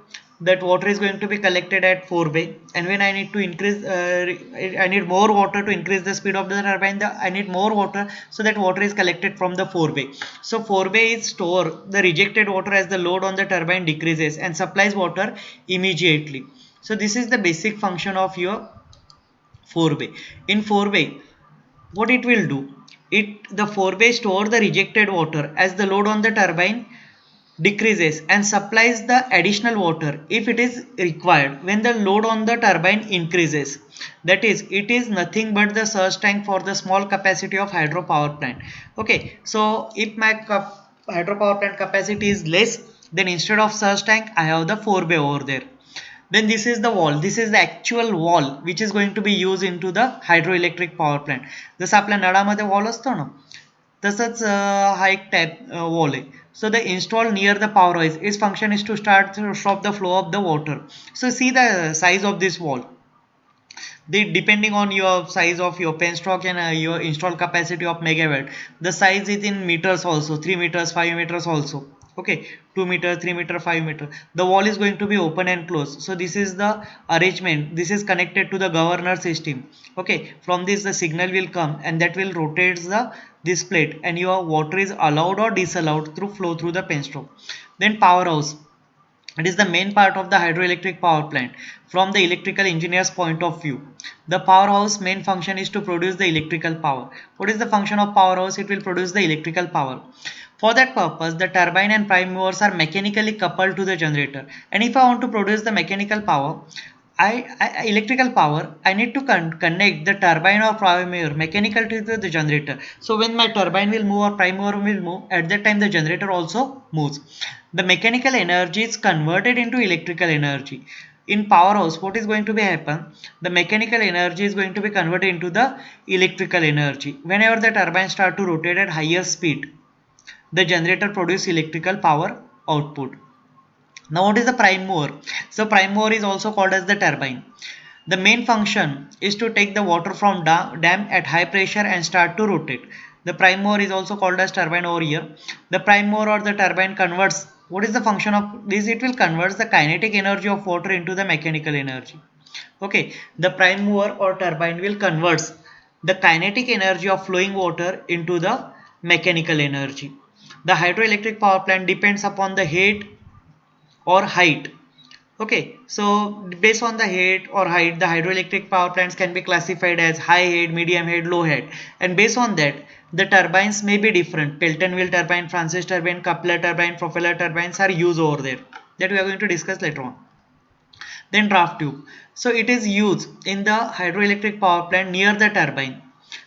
that water is going to be collected at forebay, and when I need to increase I need more water to increase the speed of the turbine, I need more water, so that water is collected from the forebay. So forebay is store the rejected water as the load on the turbine decreases and supplies water immediately. So this is the basic function of your forebay. In forebay, what it will do, the forebay store the rejected water as the load on the turbine decreases and supplies the additional water if it is required when the load on the turbine increases. That is, it is nothing but the surge tank for the small capacity of hydropower plant. Okay, so if my hydropower plant capacity is less, then instead of surge tank I have the forebay over there. Then this is the wall, this is the actual wall which is going to be used into the hydroelectric power plant. जसं आपल्या नळामध्ये wall असतो ना, तसंच हा एक type wall आहे. So the installed near the power house, its function is to stop the flow of the water. So see the size of this wall. Depending on your size of your penstock and your installed capacity of megawatt, the size is in meters also, 3 meters, 5 meters also. Okay, 2 meter, 3 meter, 5 meter. The wall is going to be open and closed. So this is the arrangement. This is connected to the governor system. Okay, from this the signal will come and that will rotate the this plate, and your water is allowed or disallowed through flow through the penstock. Then powerhouse, it is the main part of the hydroelectric power plant. From the electrical engineer's point of view, the powerhouse main function is to produce the electrical power. What is the function of powerhouse? It will produce the electrical power. For that purpose, the turbine and prime movers are mechanically coupled to the generator. And if I want to produce the mechanical power, electrical power, I need to connect the turbine or prime mover mechanical to the generator. So when my turbine will move or prime mover will move, at that time the generator also moves. The mechanical energy is converted into electrical energy. In powerhouse, what is going to be happen? The mechanical energy is going to be converted into the electrical energy. Whenever the turbine start to rotate at higher speed, the generator produce electrical power output. Now what is the prime mover? So prime mover is also called as the turbine. The main function is to take the water from dam at high pressure and start to rotate. The prime mover is also called as turbine over here. The prime mover or the turbine converts, what is the function of this? It will convert the kinetic energy of water into the mechanical energy. Okay, the prime mover or turbine will convert the kinetic energy of flowing water into the mechanical energy. The hydroelectric power plant depends upon the height or height. Okay, so based on the height or height, the hydroelectric power plants can be classified as high head, medium head, low head, and based on that the turbines may be different. Pelton wheel turbine, Francis turbine, coupler turbine, propeller turbines are used over there, that we are going to discuss later on. Then draft tube, so it is used in the hydroelectric power plant near the turbine.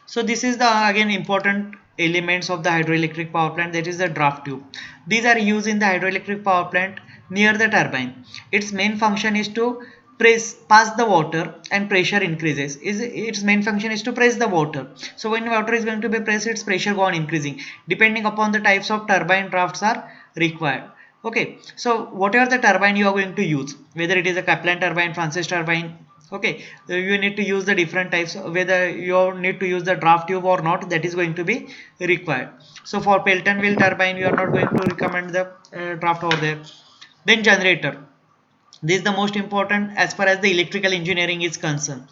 So this is the again important elements of the hydroelectric power plant, that is the draft tube. These are used in the hydroelectric power plant near the turbine. Its main function is to pass the water and pressure increases. Its main function is to press the water. So when water is going to be pressed, its pressure go on increasing depending upon the types of turbine drafts are required. Okay, so whatever the turbine you are going to use, whether it is a Kaplan turbine, Francis turbine, okay, you need to use the different types, whether you need to use the draft tube or not, that is going to be required. So for Pelton wheel turbine, you are not going to recommend the draft over there. Then generator, this is the most important as far as the electrical engineering is concerned,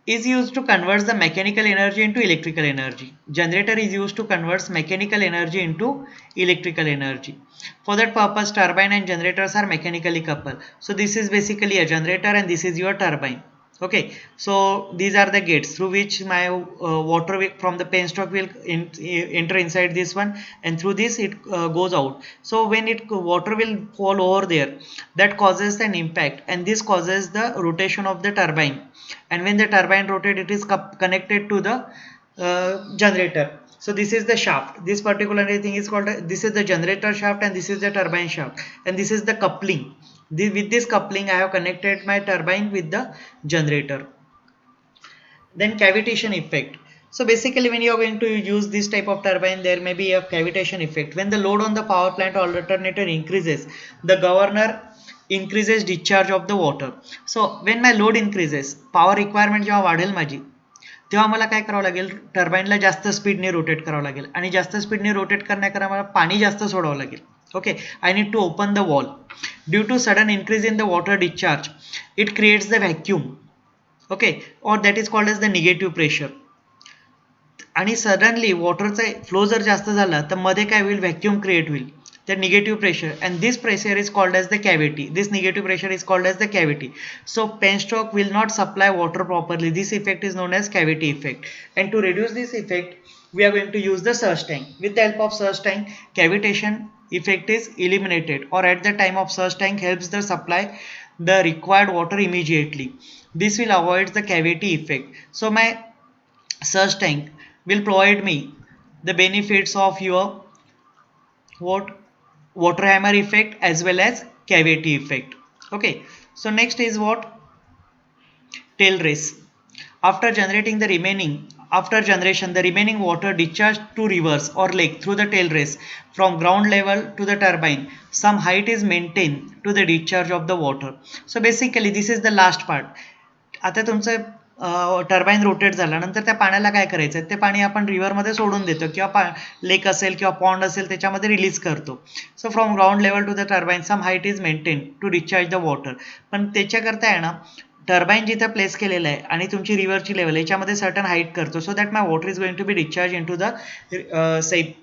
is used to convert the mechanical energy into electrical energy. Generator is used to convert mechanical energy into electrical energy. For that purpose, turbine and generators are mechanically coupled. So this is basically a generator and this is your turbine. Okay, so these are the gates through which my water from the penstock will enter inside this one, and through this it goes out. So when it water will fall over there, that causes an impact, and this causes the rotation of the turbine, and when the turbine rotates, it is connected to the generator. So this is the shaft. This particular thing is called this is the generator shaft and this is the turbine shaft, and this is the coupling. With this coupling I have connected my turbine with the generator. Then cavitation effect. So basically when you are going to use this type of turbine, there may be a cavitation effect. When the load on the power plant or alternator increases, the governor increases discharge of the water. So when my load increases, power requirement जेव्हा वाढेल माझी, तेव्हा मला काय करावं लागेल, टर्बाईनला जास्त स्पीडने रोटेट करावं लागेल, आणि जास्त स्पीडने रोटेट करण्याकरता मला पाणी जास्त सोडावं लागेल. Okay, I need to open the wall. Due to sudden increase in the water discharge, it creates the vacuum. Okay, or that is called as the negative pressure. आणि सडनली वॉटरचा फ्लो जर जास्त झाला तर मध्ये काय होईल, व्हॅक्यूम क्रिएट होईल, the negative pressure, and this pressure is called as the cavity. This negative pressure is called as the cavity. So penstock will not supply water properly. This effect is known as cavity effect, and to reduce this effect we are going to use the surge tank. With the help of surge tank, cavitation effect is eliminated, or at the time of surge tank helps the supply the required water immediately. This will avoid the cavity effect. So my surge tank will provide me the benefits of your what water hammer effect as well as cavity effect. Okay, so next is what, tail race. After generating the remaining after generation, the remaining water discharged to rivers or lake through the tail race from ground level to the turbine. Some height is maintained to the discharge of the water. So basically, this is the last part. आता तुमचं turbine rotate झाल्यानंतर त्या पाण्याला काय करायचं ते पाणी आपण रिव्हरमध्ये सोडून देतो किंवा लेक असेल किंवा पॉन्ड असेल त्याच्यामध्ये रिलीज करतो. So from ground level to the turbine some height is maintain to discharge the water. पण त्याच्याकरता आहे ना टर्बाईन जिथे प्लेस केलेलं आहे आणि तुमची रिव्हरची लेवल याच्यामध्ये सर्टन हाईट करतो so that my water is going to be discharge in to the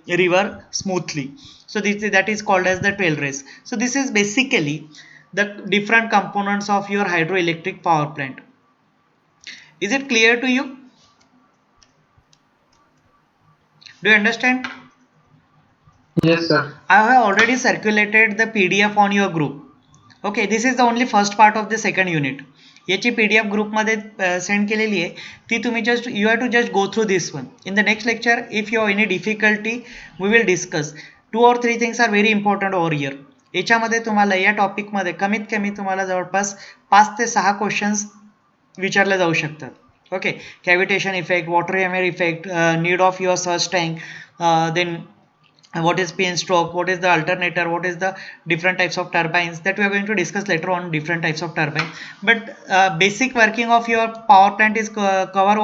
river smoothly. So that is called as the tail race. So this is basically the different components of your hydroelectric power plant. Is it clear to you? Do you understand? Yes, sir. I have already circulated the PDF on your group. Okay, this is the only first part of the second unit. याची PDF ग्रुपमध्ये send केलेली आहे ती तुम्ही just you have to just go through this one. In the next lecture if you have any difficulty we will discuss 2 or 3 things are very important over here. याच्यामध्ये तुम्हाला या टॉपिकमध्ये कमीत कमी तुम्हाला जवळपास 5 ते 6 क्वेश्चन्स विचारले जाऊ शकतात. Okay, cavitation effect, water hammer effect, need of your surge tank, then what is pen stroke, what is the alternator, what is the different types of turbines, that we are going to discuss later on different types of turbine. But basic working of your power plant is cover